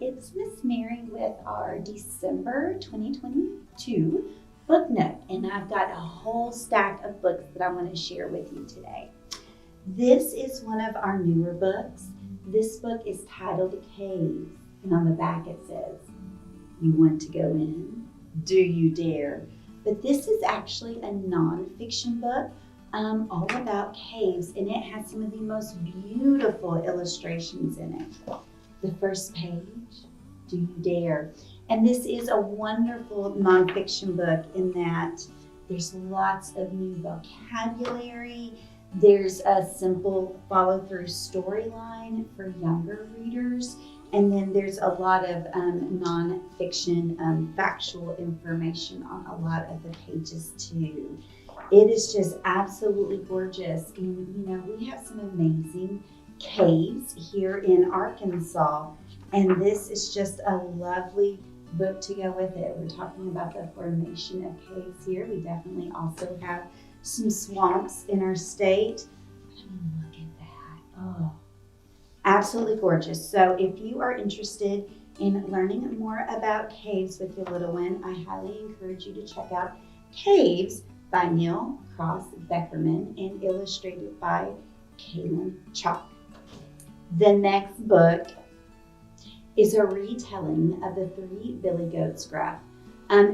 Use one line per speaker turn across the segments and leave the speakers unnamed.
it's Miss Mary with our December 2022 Book Nook, and I've got a whole stack of books that I want to share with you today. This is one of our newer books. This book is titled Caves, and on the back it says, "You want to go in? Do you dare?" But this is actually a nonfiction book all about caves, and it has some of the most beautiful illustrations in it. The first page, "Do you dare?" And this is a wonderful nonfiction book in that there's lots of new vocabulary. There's a simple follow-through storyline for younger readers. And then there's a lot of nonfiction factual information on a lot of the pages too. It is just absolutely gorgeous. And we have some amazing caves here in Arkansas. And this is just a lovely book to go with it. We're talking about the formation of caves here. We definitely also have some swamps in our state. I mean, look at that. Oh, absolutely gorgeous. So if you are interested in learning more about caves with your little one, I highly encourage you to check out Caves by Neil Cross Beckerman and illustrated by Kaylin Chalk. The next book is a retelling of the Three Billy Goats Graph.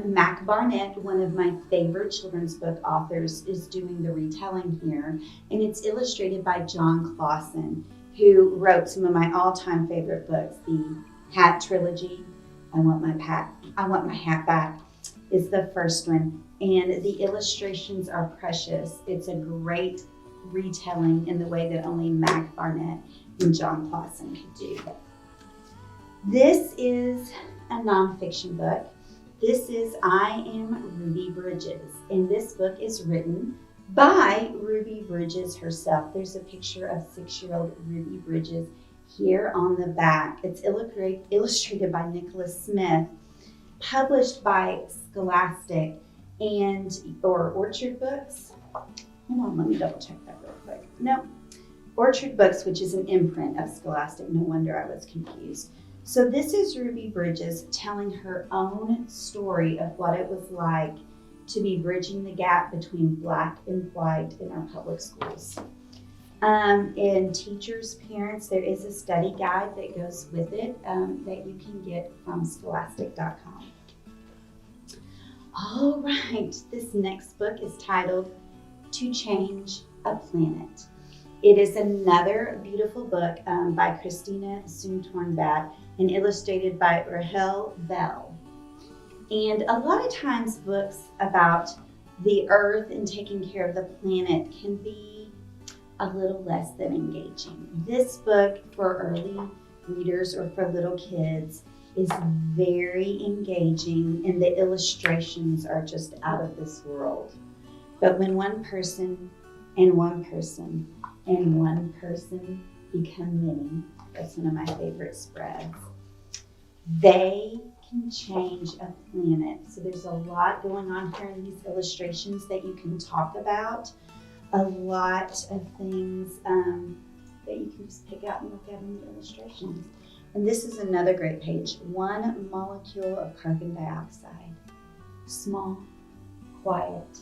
Mac Barnett, one of my favorite children's book authors, is doing the retelling here, and it's illustrated by John Clausen, who wrote some of my all-time favorite books. The Hat Trilogy, I Want My Hat Back, is the first one, and the illustrations are precious. It's a great retelling in the way that only Mac Barnett and John Clausen could do. This is a nonfiction book. This is I Am Ruby Bridges, and this book is written by Ruby Bridges herself. There's a picture of 6-year-old Ruby Bridges here on the back. It's illustrated by Nicholas Smith, published by Scholastic or Orchard Books. Hold on, let me double check that real quick. No, Orchard Books, which is an imprint of Scholastic. No wonder I was confused. So this is Ruby Bridges telling her own story of what it was like to be bridging the gap between Black and white in our public schools. And teachers, parents, there is a study guide that goes with it that you can get from scholastic.com. All right, this next book is titled To Change a Planet. It is another beautiful book by Christina Soontornbat and illustrated by Rahel Bell. And a lot of times books about the earth and taking care of the planet can be a little less than engaging. This book for early readers or for little kids is very engaging, and the illustrations are just out of this world. But when one person and one person and one person become many, that's one of my favorite spreads, they can change a planet. So there's a lot going on here in these illustrations that you can talk about, a lot of things that you can just pick out and look at in the illustrations. And this is another great page. One molecule of carbon dioxide, small, quiet,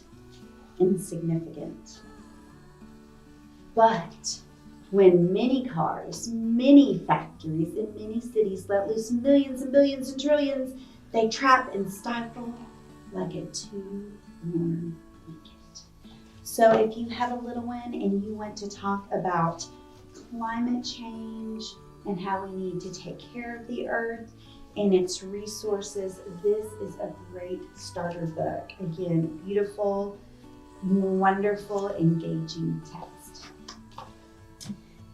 insignificant. But when many cars, many factories, and many cities let loose millions and billions and trillions, they trap and stifle like a too-warm blanket. So if you have a little one and you want to talk about climate change and how we need to take care of the earth and its resources, this is a great starter book. Again, beautiful, wonderful, engaging text.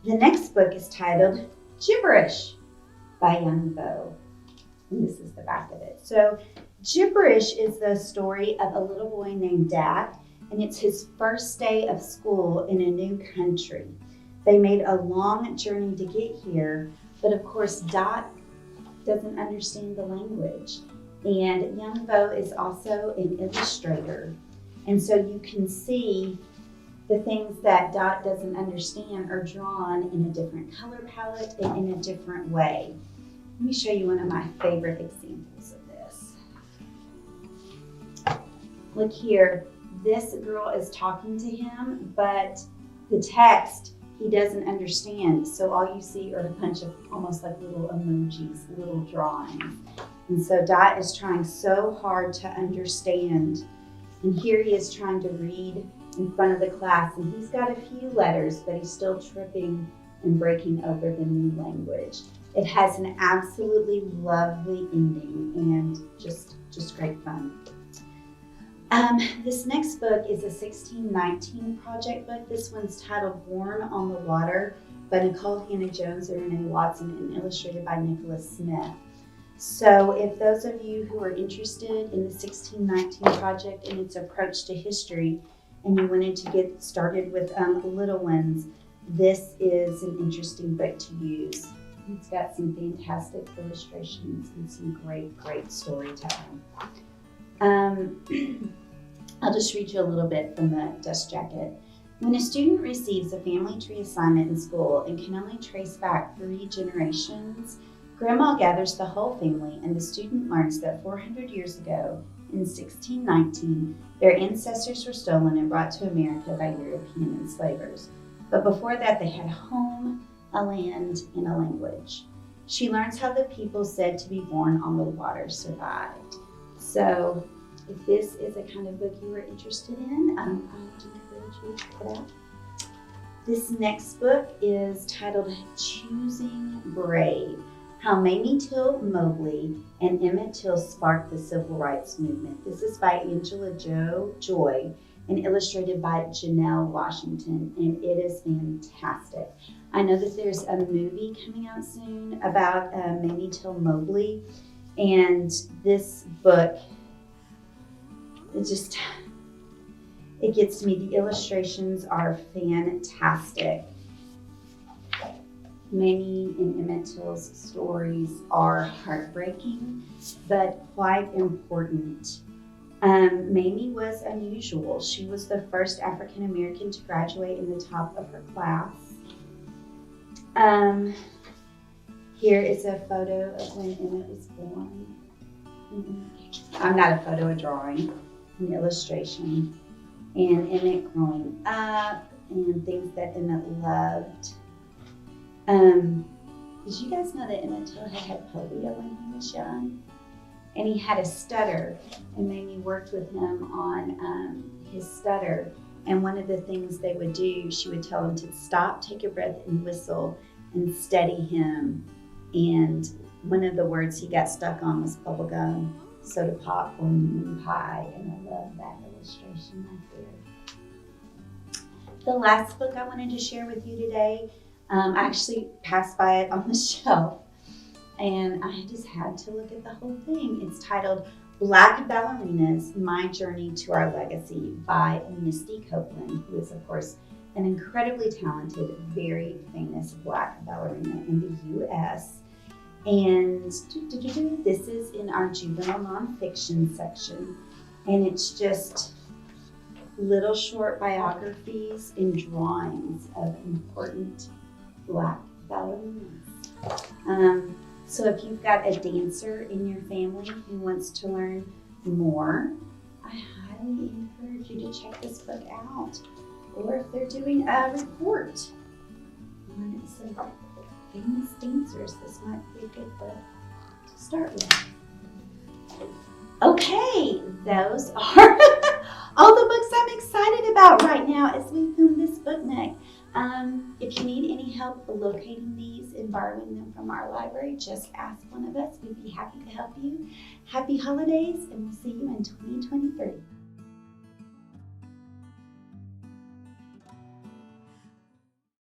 The next book is titled Gibberish by Young Bo. And this is the back of it. So Gibberish is the story of a little boy named Dad, and it's his first day of school in a new country. They made a long journey to get here, but of course Dot doesn't understand the language. And Young Bo is also an illustrator. And so you can see the things that Dot doesn't understand are drawn in a different color palette and in a different way. Let me show you one of my favorite examples of this. Look here, this girl is talking to him, but the text he doesn't understand. So all you see are a bunch of almost like little emojis, little drawings. And so Dot is trying so hard to understand. And here he is trying to read in front of the class, and he's got a few letters, but he's still tripping and breaking over the new language. It has an absolutely lovely ending and just great fun. This next book is a 1619 project book. This one's titled Born on the Water by Nicole Hannah-Jones and Renee Watson and illustrated by Nicholas Smith. So if those of you who are interested in the 1619 project and its approach to history and you wanted to get started with little ones, this is an interesting book to use. It's got some fantastic illustrations and some great storytelling. I'll just read you a little bit from the dust jacket. When a student receives a family tree assignment in school and can only trace back 3 generations, Grandma gathers the whole family and the student learns that 400 years ago, in 1619, their ancestors were stolen and brought to America by European enslavers. But before that, they had a home, a land, and a language. She learns how the people said to be born on the water survived. So if this is a kind of book you are interested in, I would encourage you to check it out. This next book is titled Choosing Brave: How Mamie Till Mobley and Emmett Till Sparked the Civil Rights Movement. This is by Angela Joy and illustrated by Janelle Washington, and it is fantastic. I know that there's a movie coming out soon about Mamie Till Mobley, and this book, it gets to me. The illustrations are fantastic. Mamie and Emmett Till's stories are heartbreaking, but quite important. Mamie was unusual. She was the first African American to graduate in the top of her class. Here is a photo of when Emmett was born. I'm not a photo, a drawing, an illustration. And Emmett growing up and things that Emmett loved. Did you guys know that Emmett Till had polio when he was young? And he had a stutter, and Mamie worked with him on his stutter. And one of the things they would do, she would tell him to stop, take a breath, and whistle, and steady him. And one of the words he got stuck on was bubblegum, soda pop, or moon pie. And I love that illustration right there. The last book I wanted to share with you today, I actually passed by it on the shelf, and I just had to look at the whole thing. It's titled Black Ballerinas: My Journey to Our Legacy by Misty Copeland, who is, of course, an incredibly talented, very famous Black ballerina in the U.S. And this is in our juvenile nonfiction section, and it's just little short biographies and drawings of important Black ballerinas. So if you've got a dancer in your family who wants to learn more, I highly encourage you to check this book out. Or if they're doing a report on some famous dancers, this might be a good book to start with. Okay, those are all the books I'm excited about right now as we film this Book Nook. If you need any help locating these and borrowing them from our library, just ask one of us. We'd be happy to help you. Happy holidays, and we'll see you in 2023.